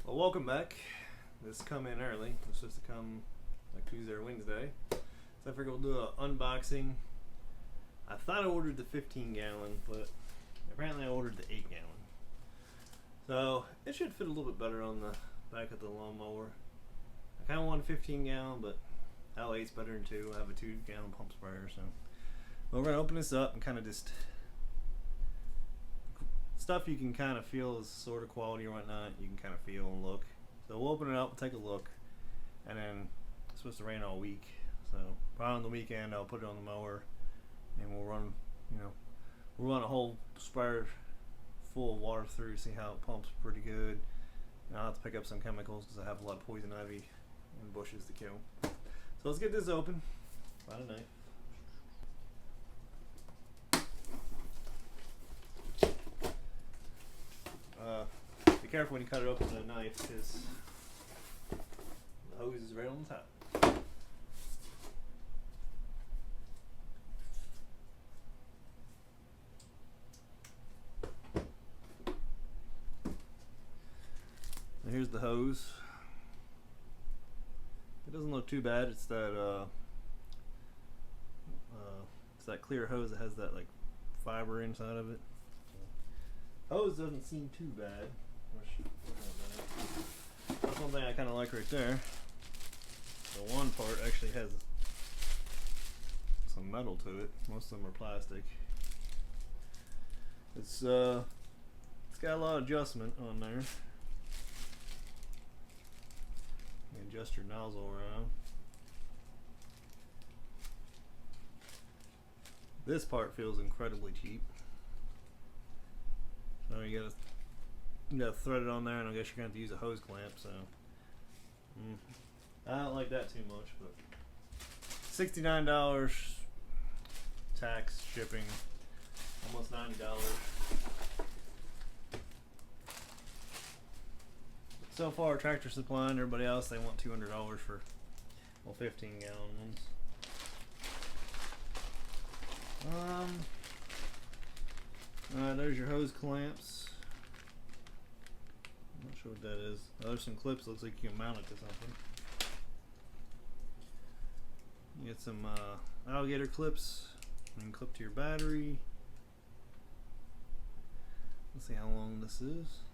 Well, welcome back. This come in early. It's supposed to come like Tuesday or Wednesday. So I figured we'll do an unboxing. I thought I ordered the 15 gallon, but apparently I ordered the 8 gallon. So it should fit a little bit better on the back of the lawnmower. I kind of want a 15 gallon, but L 8's better than 2. I have a 2 gallon pump sprayer, so. But we're going to open this up and kind of just stuff you can kind of feel is sort of quality or whatnot. You can kind of feel and look. So we'll open it up, we'll take a look, and then it's supposed to rain all week. So probably on the weekend I'll put it on the mower, and we'll run, we'll run a whole sprayer full of water through, see how it pumps pretty good. And I'll have to pick up some chemicals because I have a lot of poison ivy and bushes to kill. So let's get this open. Find a knife. Be careful when you cut it open with a knife because the hose is right on the top. And here's the hose. It doesn't look too bad. It's that clear hose that has that like fiber inside of it. Hose doesn't seem too bad. That's one thing I kind of like right there. The one part actually has some metal to it. Most of them are plastic. It's got a lot of adjustment on there. You can adjust your nozzle around. This part feels incredibly cheap. So you gotta thread it on there, and I guess you're gonna have to use a hose clamp. So I don't like that too much, but $69 tax, shipping, almost $90. So far, Tractor Supply and everybody else, they want $200 for 15 gallon ones. Alright, there's your hose clamps. I'm not sure what that is. Oh, there's some clips. Looks like you can mount it to something. You get some alligator clips. You can clip to your battery. Let's see how long this is.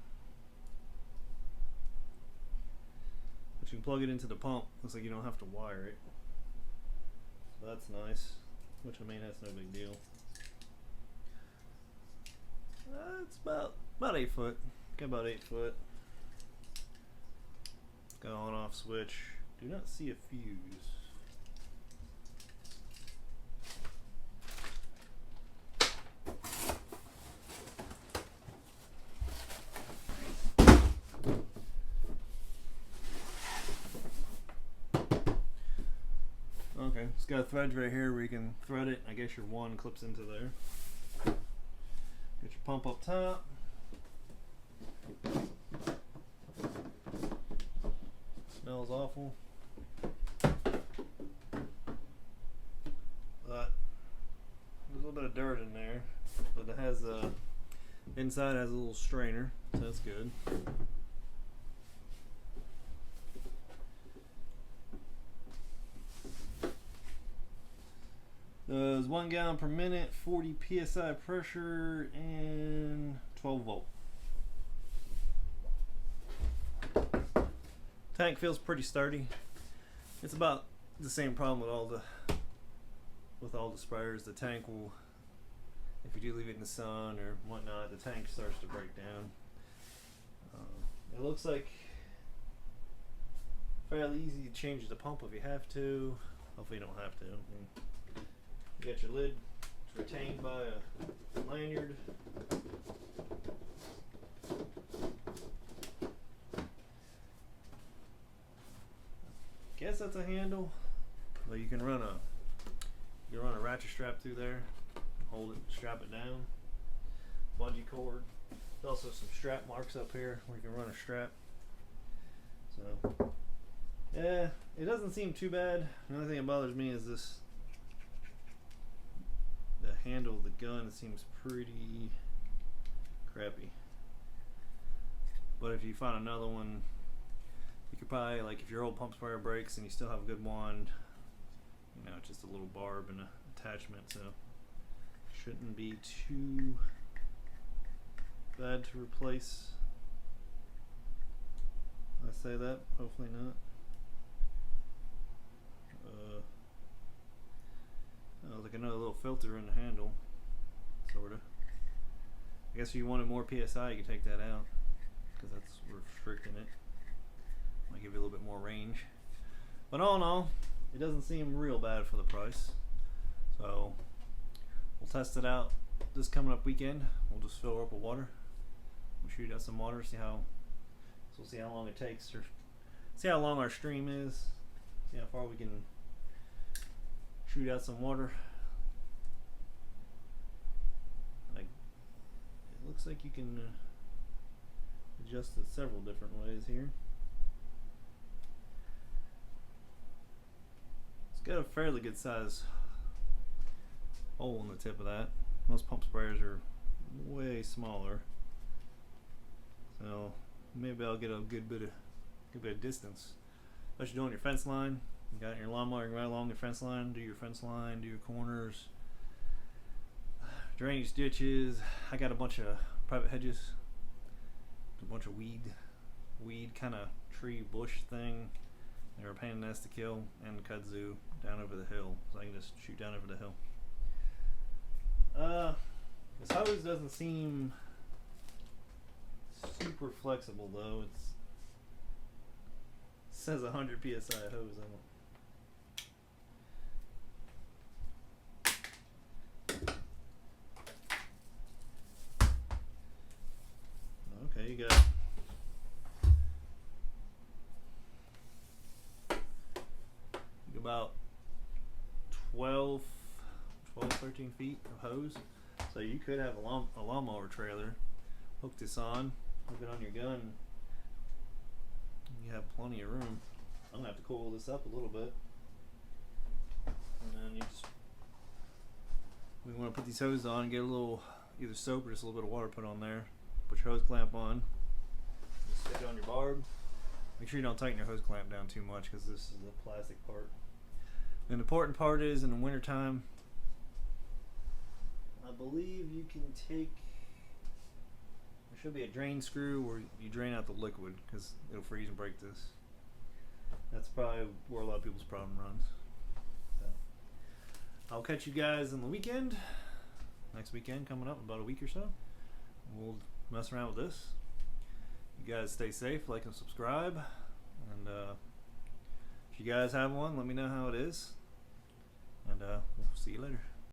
But you can plug it into the pump. Looks like you don't have to wire it. So that's nice. Which, I mean, that's no big deal. It's about 8 foot. Got about 8 foot. Got on off switch. Do not see a fuse. Okay, it's got a thread right here where you can thread it. I guess your one clips into there. Get your pump up top. Smells awful. But there's a little bit of dirt in there. But it has inside has a little strainer, so that's good. Does 1 gallon per minute, 40 psi pressure, and 12 volt. Tank feels pretty sturdy. It's about the same problem with all the sprayers. The tank will, if you do leave it in the sun or whatnot, the tank starts to break down. It looks like fairly easy to change the pump if you have to. Hopefully you don't have to. You got your lid. It's retained by a lanyard. Guess that's a handle. But you can run a ratchet strap through there. Hold it, strap it down. Bungee cord. There's also some strap marks up here where you can run a strap. So yeah, it doesn't seem too bad. The only thing that bothers me is this. The handle of the gun seems pretty crappy. But if you find another one probably, like, if your old pump sprayer breaks and you still have a good wand, you know, just a little barb and a attachment, so shouldn't be too bad to replace. I say that, hopefully not. Like another little filter in the handle, sorta. I guess if you wanted more PSI, you could take that out, because that's restricting it. Might give you a little bit more range. But all in all, it doesn't seem real bad for the price. So we'll test it out this coming up weekend. We'll just fill her up with water. We'll shoot out some water, see how. So we'll see how long it takes, or see how long our stream is. See how far we can shoot out some water. Like, it looks like you can adjust it several different ways here. It's got a fairly good size hole in the tip of that. Most pump sprayers are way smaller, so maybe I'll get a good bit of distance. Especially doing your fence line. You got your lawnmower right along the fence line. Do your fence line. Do your corners. Drainage ditches. I got a bunch of private hedges. A bunch of weed kind of tree bush thing. They were a pain in the ass to kill, and kudzu down over the hill, so I can just shoot down over the hill. This hose doesn't seem super flexible though. It says 100 psi hose on it. Okay, you got about 13 feet of hose, so you could have a lawnmower trailer, hook this on, hook it on your gun, you have plenty of room. I'm gonna have to coil this up a little bit, and then we want to put these hoses on and get a little either soap or just a little bit of water put on there. Put your hose clamp on, just stick it on your barb. Make sure you don't tighten your hose clamp down too much, because this is the plastic part. The important part is in the winter time, I believe you can take, there should be a drain screw where you drain out the liquid, because it'll freeze and break this. That's probably where a lot of people's problem runs. So I'll catch you guys on the weekend, next weekend coming up in about a week or so. We'll mess around with this. You guys stay safe, like and subscribe, and if you guys have one, let me know how it is, and we'll see you later.